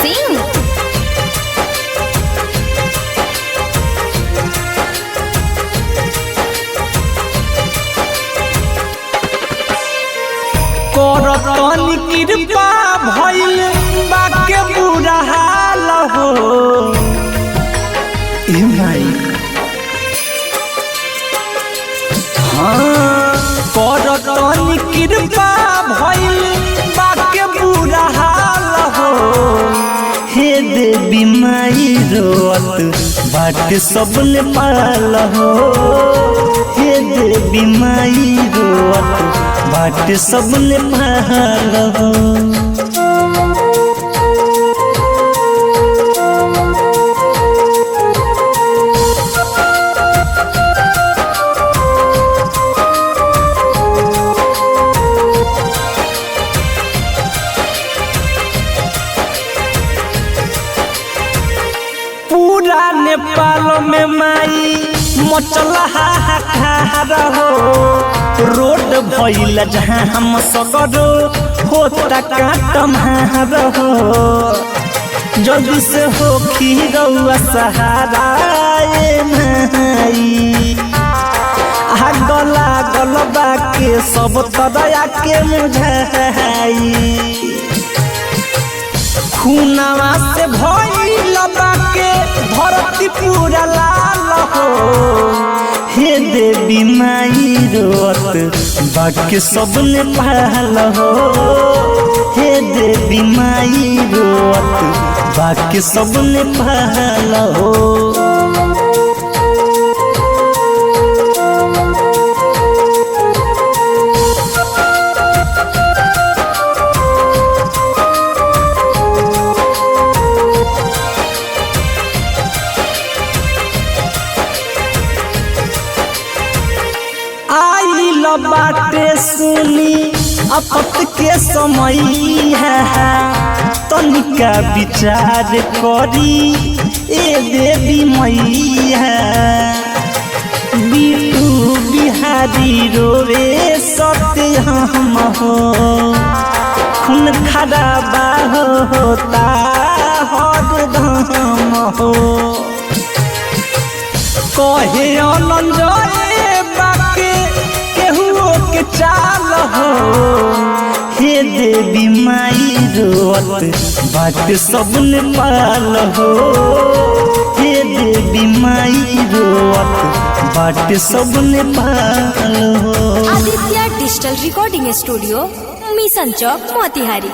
सिंह। करतन कृपा भइल बाके बुरा हाल हो ए माई। हाँ करतन कृपा भइल बाके बुरा हाल हो। हे देवी माई रोत बाट सबने पाल हो। हे देवी माई रोत बाट सबने पाल हो। पूरा नेपाल में माई मचल हाहाकार हो। रोड भइल जहाँ हम सगरो होता काटमार हो। जल्दी से हो रउआ सहारा ए माई। गला गलबा के सब तरया के मुझाई। खूनावा से भइल बाके धरती पूरा लाल हो। हे देवी माई रोत बाके सबने पाल हो। हे देवी माई रोत बाके सबने पाल हो। आइल बाटे सुनी आपत के समय है। तनिका विचार करी ए देवी मैया। बिटू बिहारी रोवे सत्य हम हो। खून खराबा होता हरदम हो। कहे अनंजय बाके केहुओ के चाल हो। हे देवी माई रोत बाट सबने पाल हो। हे देवी माई रोत बाट सबने पाल हो। Aditya digital recording studio, mission चौक, मोतिहारी।